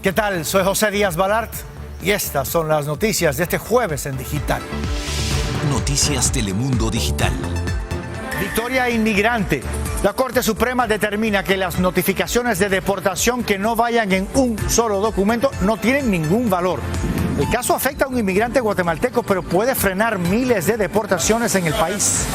¿Qué tal? Soy José Díaz Balart y estas son las noticias de este jueves en Digital. Noticias Telemundo Digital. Victoria inmigrante. La Corte Suprema determina que las notificaciones de deportación que no vayan en un solo documento no tienen ningún valor. El caso afecta a un inmigrante guatemalteco, pero puede frenar miles de deportaciones en el país.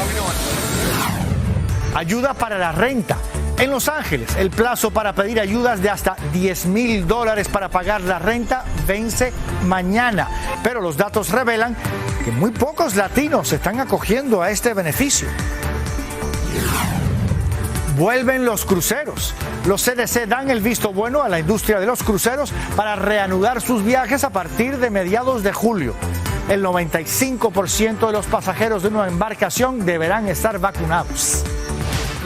Ayuda para la renta. En Los Ángeles, el plazo para pedir ayudas de hasta $10,000 para pagar la renta vence mañana. Pero los datos revelan que muy pocos latinos se están acogiendo a este beneficio. Vuelven los cruceros. Los CDC dan el visto bueno a la industria de los cruceros para reanudar sus viajes a partir de mediados de julio. El 95% de los pasajeros de una embarcación deberán estar vacunados.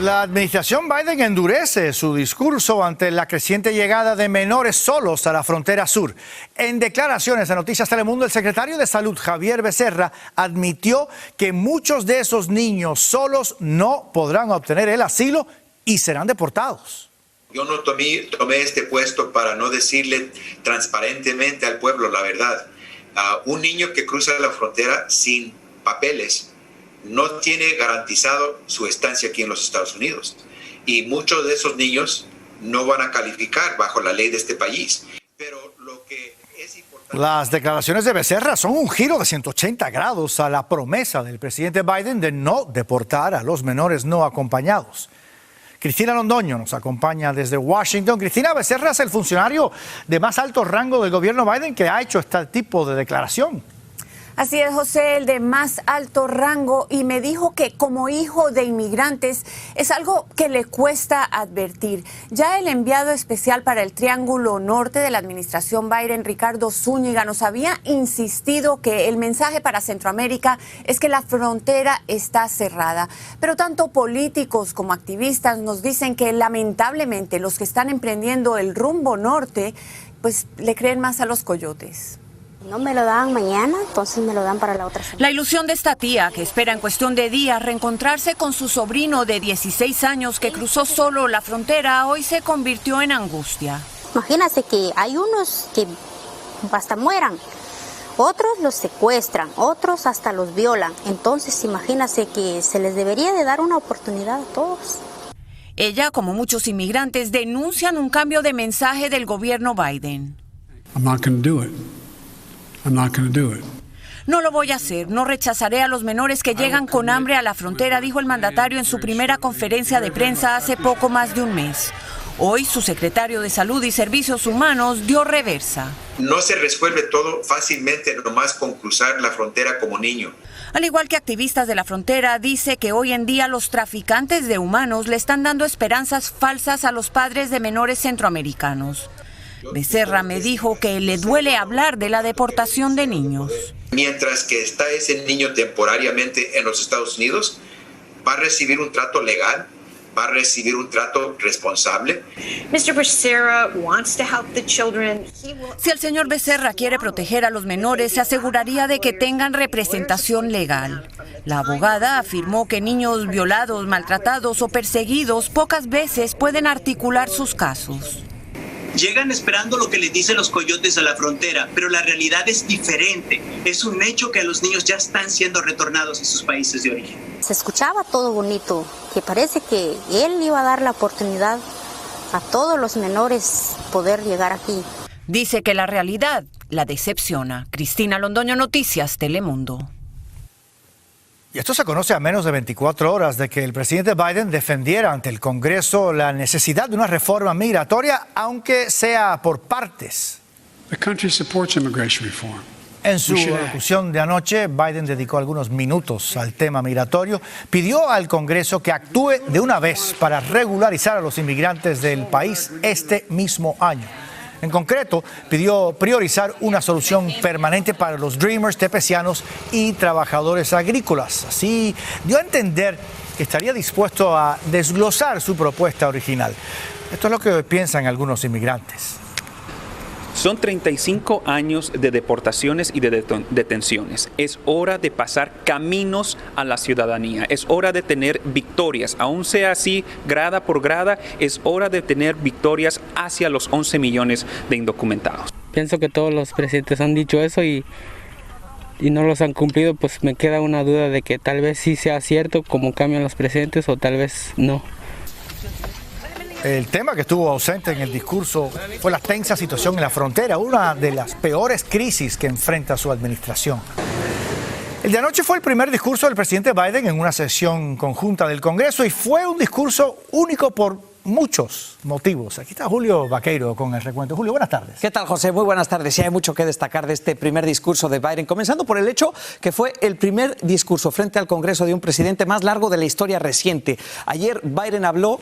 La administración Biden endurece su discurso ante la creciente llegada de menores solos a la frontera sur. En declaraciones a Noticias Telemundo, el secretario de Salud, Xavier Becerra, admitió que muchos de esos niños solos no podrán obtener el asilo y serán deportados. Yo no tomé este puesto para no decirle transparentemente al pueblo la verdad. Un niño que cruza la frontera sin papeles no tiene garantizado su estancia aquí en los Estados Unidos. Y muchos de esos niños no van a calificar bajo la ley de este país. Pero lo que es importante... Las declaraciones de Becerra son un giro de 180 grados a la promesa del presidente Biden de no deportar a los menores no acompañados. Cristina Londoño nos acompaña desde Washington. Cristina, Becerra es el funcionario de más alto rango del gobierno Biden que ha hecho este tipo de declaración. Así es, José, el de más alto rango, y me dijo que como hijo de inmigrantes es algo que le cuesta advertir. Ya el enviado especial para el Triángulo Norte de la administración Biden, Ricardo Zúñiga, nos había insistido que el mensaje para Centroamérica es que la frontera está cerrada. Pero tanto políticos como activistas nos dicen que lamentablemente los que están emprendiendo el rumbo norte, pues le creen más a los coyotes. No me lo dan mañana, entonces me lo dan para la otra semana. La ilusión de esta tía, que espera en cuestión de días reencontrarse con su sobrino de 16 años que cruzó solo la frontera, hoy se convirtió en angustia. Imagínate que hay unos que hasta mueran, otros los secuestran, otros hasta los violan. Entonces imagínate que se les debería de dar una oportunidad a todos. Ella, como muchos inmigrantes, denuncian un cambio de mensaje del gobierno Biden. I'm not going to do it. I'm not going to do it. No lo voy a hacer, no rechazaré a los menores que llegan con hambre a la frontera, dijo el mandatario en su primera conferencia de prensa hace poco más de un mes. Hoy su secretario de Salud y Servicios Humanos dio reversa. No se resuelve todo fácilmente nomás con cruzar la frontera como niño. Al igual que activistas de la frontera, dice que hoy en día los traficantes de humanos le están dando esperanzas falsas a los padres de menores centroamericanos. Becerra me dijo que le duele hablar de la deportación de niños. Mientras que está ese niño temporariamente en los Estados Unidos, va a recibir un trato legal, va a recibir un trato responsable. Mr. Becerra wants to help the children. Si el señor Becerra quiere proteger a los menores, se aseguraría de que tengan representación legal. La abogada afirmó que niños violados, maltratados o perseguidos pocas veces pueden articular sus casos. Llegan esperando lo que les dicen los coyotes a la frontera, pero la realidad es diferente. Es un hecho que los niños ya están siendo retornados a sus países de origen. Se escuchaba todo bonito, que parece que él iba a dar la oportunidad a todos los menores poder llegar aquí. Dice que la realidad la decepciona. Cristina Londoño, Noticias Telemundo. Y esto se conoce a menos de 24 horas de que el presidente Biden defendiera ante el Congreso la necesidad de una reforma migratoria, aunque sea por partes. The country supports immigration reform. En su locución de anoche, Biden dedicó algunos minutos al tema migratorio. Pidió al Congreso que actúe de una vez para regularizar a los inmigrantes del país este mismo año. En concreto, pidió priorizar una solución permanente para los Dreamers, tepecianos y trabajadores agrícolas. Así dio a entender que estaría dispuesto a desglosar su propuesta original. Esto es lo que piensan algunos inmigrantes. Son 35 años de deportaciones y de detenciones. Es hora de pasar caminos a la ciudadanía. Es hora de tener victorias. Aún sea así, grada por grada, es hora de tener victorias hacia los 11 millones de indocumentados. Pienso que todos los presidentes han dicho eso y no los han cumplido, pues me queda una duda de que tal vez sí sea cierto como cambian los presidentes o tal vez no. El tema que estuvo ausente en el discurso fue la tensa situación en la frontera, una de las peores crisis que enfrenta su administración. El de anoche fue el primer discurso del presidente Biden en una sesión conjunta del Congreso y fue un discurso único por muchos motivos. Aquí está Julio Vaqueiro con el recuento. Julio, buenas tardes. ¿Qué tal, José? Muy buenas tardes. Sí, hay mucho que destacar de este primer discurso de Biden, comenzando por el hecho que fue el primer discurso frente al Congreso de un presidente más largo de la historia reciente. Ayer Biden habló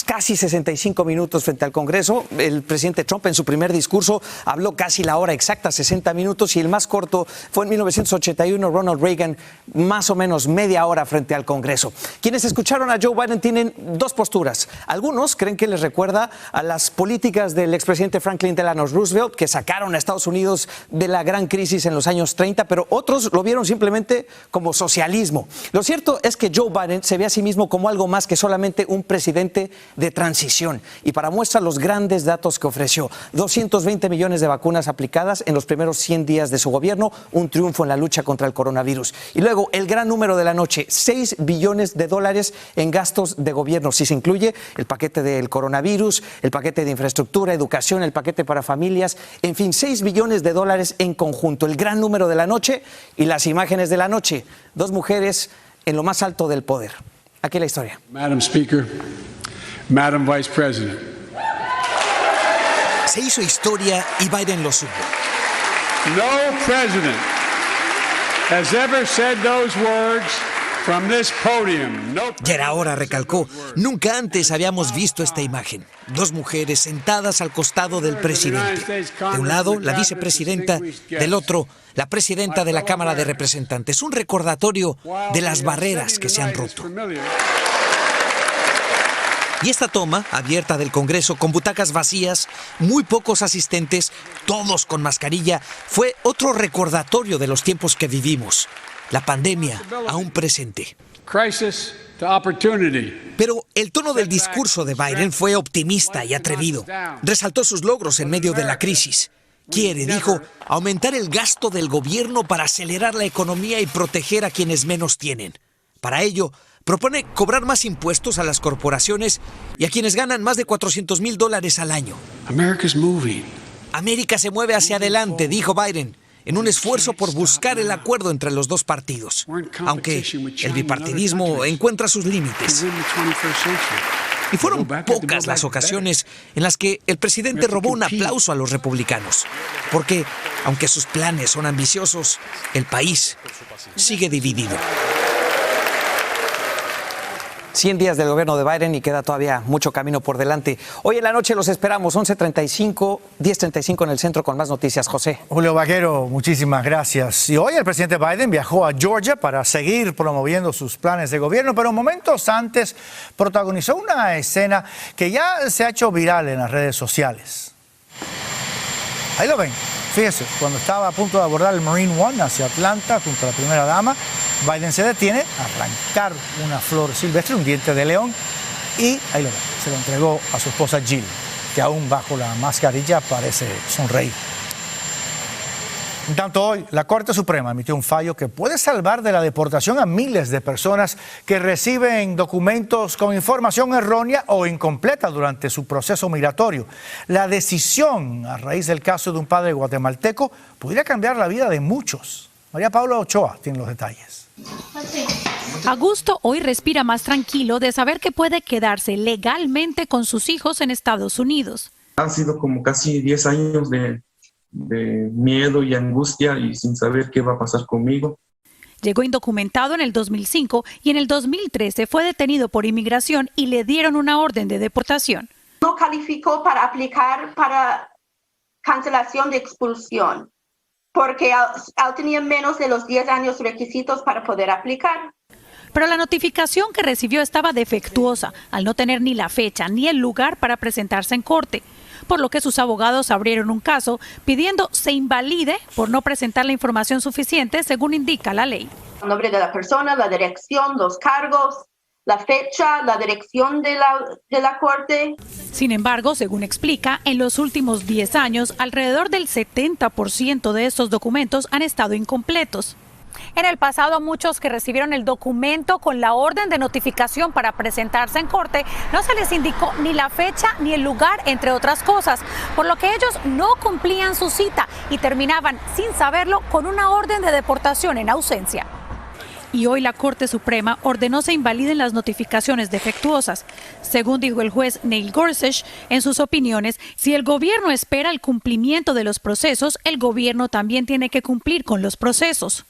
casi 65 minutos frente al Congreso. El presidente Trump en su primer discurso habló casi la hora exacta, 60 minutos, y el más corto fue en 1981, Ronald Reagan, más o menos media hora frente al Congreso. Quienes escucharon a Joe Biden tienen dos posturas. Algunos creen que les recuerda a las políticas del expresidente Franklin Delano Roosevelt, que sacaron a Estados Unidos de la gran crisis en los años 30, pero otros lo vieron simplemente como socialismo. Lo cierto es que Joe Biden se ve a sí mismo como algo más que solamente un presidente de transición. Y para muestra los grandes datos que ofreció: 220 millones de vacunas aplicadas en los primeros 100 días de su gobierno, un triunfo en la lucha contra el coronavirus. Y luego el gran número de la noche: $6 billones en gastos de gobierno, si se incluye el paquete del coronavirus, el paquete de infraestructura, educación, el paquete para familias, en fin, $6 billones en conjunto. El gran número de la noche y las imágenes de la noche: dos mujeres en lo más alto del poder. Aquí la historia. Madam Speaker, Madam Vice President. Se hizo historia y Biden lo supo. No president has ever said those words from this podium. No. Ya era hora, recalcó. Nunca antes habíamos visto esta imagen. Dos mujeres sentadas al costado del presidente. De un lado, la vicepresidenta, del otro, la presidenta de la Cámara de Representantes. Un recordatorio de las barreras que se han roto. Y esta toma, abierta del Congreso, con butacas vacías, muy pocos asistentes, todos con mascarilla, fue otro recordatorio de los tiempos que vivimos. La pandemia aún presente. Pero el tono del discurso de Biden fue optimista y atrevido. Resaltó sus logros en medio de la crisis. Quiere, dijo, aumentar el gasto del gobierno para acelerar la economía y proteger a quienes menos tienen. Para ello, propone cobrar más impuestos a las corporaciones y a quienes ganan más de $400,000 al año. América se mueve hacia adelante, dijo Biden, en un esfuerzo por buscar el acuerdo entre los dos partidos, aunque el bipartidismo encuentra sus límites. Y fueron pocas las ocasiones en las que el presidente robó un aplauso a los republicanos, porque, aunque sus planes son ambiciosos, el país sigue dividido. 100 días del gobierno de Biden y queda todavía mucho camino por delante. Hoy en la noche los esperamos, 11:35, 10:35 en el centro con más noticias. José. Julio Vaquero, muchísimas gracias. Y hoy el presidente Biden viajó a Georgia para seguir promoviendo sus planes de gobierno, pero momentos antes protagonizó una escena que ya se ha hecho viral en las redes sociales. Ahí lo ven. Fíjese, cuando estaba a punto de abordar el Marine One hacia Atlanta junto a la primera dama, Biden se detiene a arrancar una flor silvestre, un diente de león, y ahí lo ven, se lo entregó a su esposa Jill, que aún bajo la mascarilla parece sonreír. En tanto, hoy la Corte Suprema emitió un fallo que puede salvar de la deportación a miles de personas que reciben documentos con información errónea o incompleta durante su proceso migratorio. La decisión, a raíz del caso de un padre guatemalteco, podría cambiar la vida de muchos. María Paula Ochoa tiene los detalles. Augusto hoy respira más tranquilo de saber que puede quedarse legalmente con sus hijos en Estados Unidos. Han sido como casi 10 años de miedo y angustia y sin saber qué va a pasar conmigo. Llegó indocumentado en el 2005 y en el 2013 fue detenido por inmigración y le dieron una orden de deportación. No calificó para aplicar para cancelación de expulsión porque él tenía menos de los 10 años requisitos para poder aplicar. Pero la notificación que recibió estaba defectuosa al no tener ni la fecha ni el lugar para presentarse en corte. por lo que sus abogados abrieron un caso pidiendo se invalide por no presentar la información suficiente, según indica la ley. El nombre de la persona, la dirección, los cargos, la fecha, la dirección de la corte. Sin embargo, según explica, en los últimos 10 años, alrededor del 70% de estos documentos han estado incompletos. En el pasado, muchos que recibieron el documento con la orden de notificación para presentarse en corte, no se les indicó ni la fecha ni el lugar, entre otras cosas, por lo que ellos no cumplían su cita y terminaban, sin saberlo, con una orden de deportación en ausencia. Y hoy la Corte Suprema ordenó se invaliden las notificaciones defectuosas. Según dijo el juez Neil Gorsuch en sus opiniones, si el gobierno espera el cumplimiento de los procesos, el gobierno también tiene que cumplir con los procesos.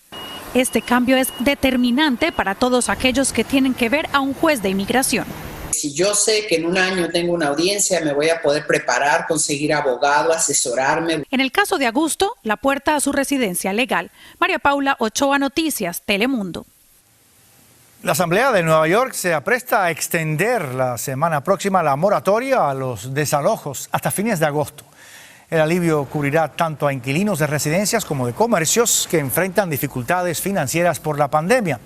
Este cambio es determinante para todos aquellos que tienen que ver a un juez de inmigración. Si yo sé que en un año tengo una audiencia, me voy a poder preparar, conseguir abogado, asesorarme. En el caso de Augusto, la puerta a su residencia legal. María Paula Ochoa, Noticias, Telemundo. La Asamblea de Nueva York se apresta a extender la semana próxima la moratoria a los desalojos hasta fines de agosto. El alivio cubrirá tanto a inquilinos de residencias como de comercios que enfrentan dificultades financieras por la pandemia.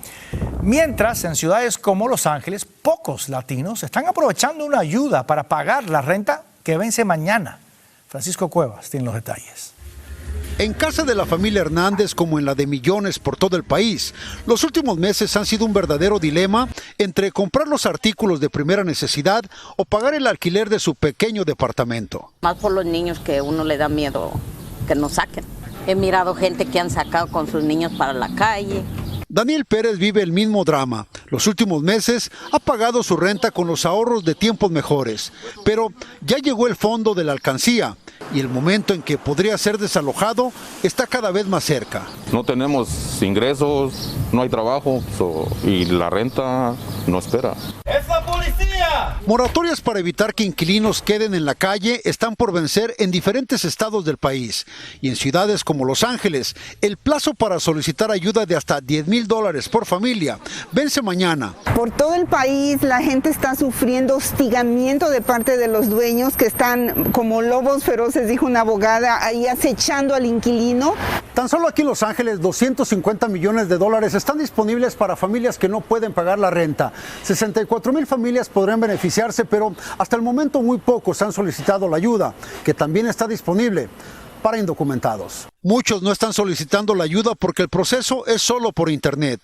Mientras, en ciudades como Los Ángeles, pocos latinos están aprovechando una ayuda para pagar la renta que vence mañana. Francisco Cuevas tiene los detalles. En casa de la familia Hernández, como en la de millones por todo el país, los últimos meses han sido un verdadero dilema entre comprar los artículos de primera necesidad o pagar el alquiler de su pequeño departamento. Más por los niños, que uno le da miedo que nos saquen. He mirado gente que han sacado con sus niños para la calle. Daniel Pérez vive el mismo drama. Los últimos meses ha pagado su renta con los ahorros de tiempos mejores, pero ya llegó el fondo de la alcancía y el momento en que podría ser desalojado está cada vez más cerca. No tenemos ingresos, no hay trabajo y la renta no espera. ¡Es la policía! Moratorias para evitar que inquilinos queden en la calle están por vencer en diferentes estados del país. Y en ciudades como Los Ángeles, el plazo para solicitar ayuda de hasta $10,000 por familia vence mañana. Por todo el país la gente está sufriendo hostigamiento de parte de los dueños que están como lobos feroces, dijo una abogada, ahí acechando al inquilino. Tan solo aquí en Los Ángeles, $250 millones están disponibles para familias que no pueden pagar la renta. 64,000 familias podrán beneficiarse, pero hasta el momento muy pocos han solicitado la ayuda, que también está disponible para indocumentados. Muchos no están solicitando la ayuda porque el proceso es solo por internet.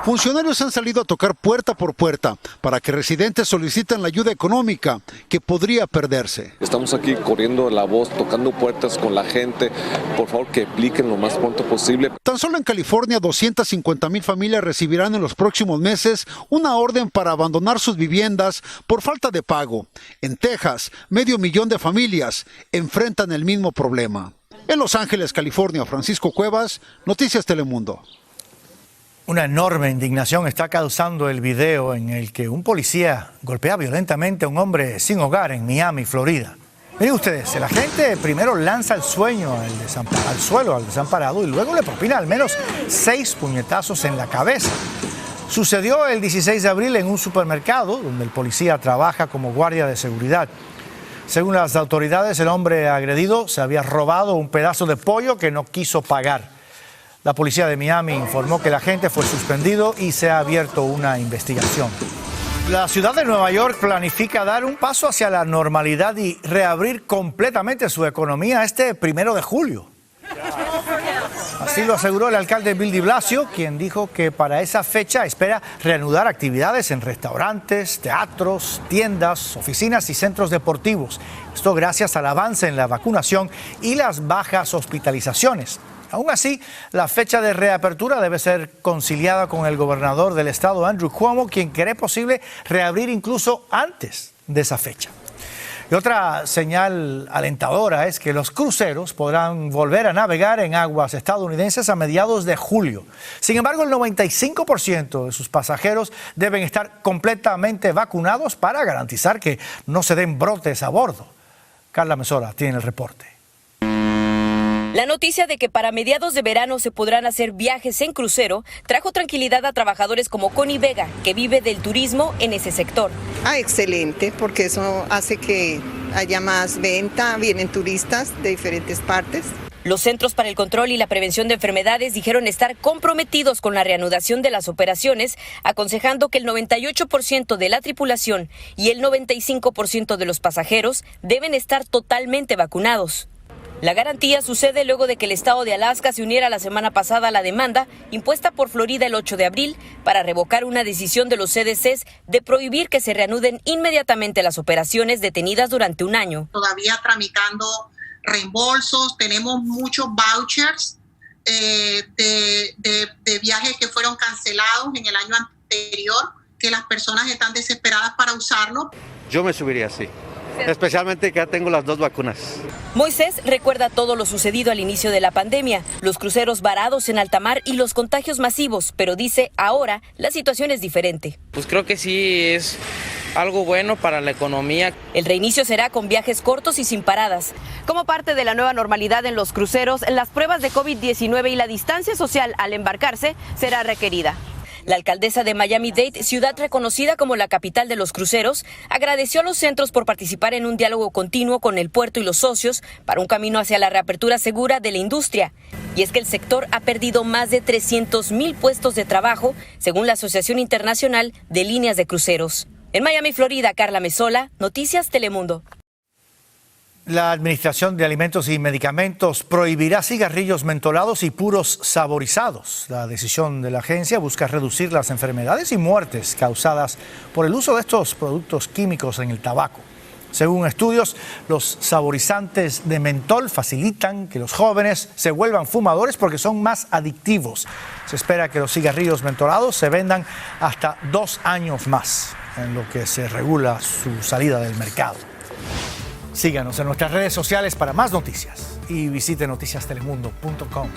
Funcionarios han salido a tocar puerta por puerta para que residentes soliciten la ayuda económica que podría perderse. Estamos aquí corriendo la voz, tocando puertas con la gente. Por favor, que apliquen lo más pronto posible. Tan solo en California, 250,000 familias recibirán en los próximos meses una orden para abandonar sus viviendas por falta de pago. En Texas, 500,000 de familias enfrentan el mismo problema. En Los Ángeles, California, Francisco Cuevas, Noticias Telemundo. Una enorme indignación está causando el video en el que un policía golpea violentamente a un hombre sin hogar en Miami, Florida. Miren ustedes, el agente primero lanza al suelo al desamparado y luego le propina al menos 6 puñetazos en la cabeza. Sucedió el 16 de abril en un supermercado donde el policía trabaja como guardia de seguridad. Según las autoridades, el hombre agredido se había robado un pedazo de pollo que no quiso pagar. La policía de Miami informó que el agente fue suspendido y se ha abierto una investigación. La ciudad de Nueva York planifica dar un paso hacia la normalidad y reabrir completamente su economía este 1 de julio. Así lo aseguró el alcalde Bill de Blasio, quien dijo que para esa fecha espera reanudar actividades en restaurantes, teatros, tiendas, oficinas y centros deportivos. Esto gracias al avance en la vacunación y las bajas hospitalizaciones. Aún así, la fecha de reapertura debe ser conciliada con el gobernador del estado, Andrew Cuomo, quien cree posible reabrir incluso antes de esa fecha. Y otra señal alentadora es que los cruceros podrán volver a navegar en aguas estadounidenses a mediados de julio. Sin embargo, el 95% de sus pasajeros deben estar completamente vacunados para garantizar que no se den brotes a bordo. Carla Mesora tiene el reporte. La noticia de que para mediados de verano se podrán hacer viajes en crucero trajo tranquilidad a trabajadores como Connie Vega, que vive del turismo en ese sector. Excelente, porque eso hace que haya más venta, vienen turistas de diferentes partes. Los Centros para el Control y la Prevención de Enfermedades dijeron estar comprometidos con la reanudación de las operaciones, aconsejando que el 98% de la tripulación y el 95% de los pasajeros deben estar totalmente vacunados. La garantía sucede luego de que el estado de Alaska se uniera la semana pasada a la demanda impuesta por Florida el 8 de abril para revocar una decisión de los CDCs de prohibir que se reanuden inmediatamente las operaciones detenidas durante un año. Todavía tramitando reembolsos, tenemos muchos vouchers de viajes que fueron cancelados en el año anterior, que las personas están desesperadas para usarlo. Yo me subiría, sí. Especialmente que ya tengo las 2 vacunas. Moisés recuerda todo lo sucedido al inicio de la pandemia, los cruceros varados en alta mar y los contagios masivos, pero dice ahora la situación es diferente. Pues creo que sí es algo bueno para la economía. El reinicio será con viajes cortos y sin paradas. Como parte de la nueva normalidad en los cruceros, las pruebas de COVID-19 y la distancia social al embarcarse será requerida. La alcaldesa de Miami-Dade, ciudad reconocida como la capital de los cruceros, agradeció a los centros por participar en un diálogo continuo con el puerto y los socios para un camino hacia la reapertura segura de la industria. Y es que el sector ha perdido más de 300,000 puestos de trabajo, según la Asociación Internacional de Líneas de Cruceros. En Miami, Florida, Carla Mesola, Noticias Telemundo. La Administración de Alimentos y Medicamentos prohibirá cigarrillos mentolados y puros saborizados. La decisión de la agencia busca reducir las enfermedades y muertes causadas por el uso de estos productos químicos en el tabaco. Según estudios, los saborizantes de mentol facilitan que los jóvenes se vuelvan fumadores porque son más adictivos. Se espera que los cigarrillos mentolados se vendan hasta 2 años más, en lo que se regula su salida del mercado. Síganos en nuestras redes sociales para más noticias y visite noticiastelemundo.com.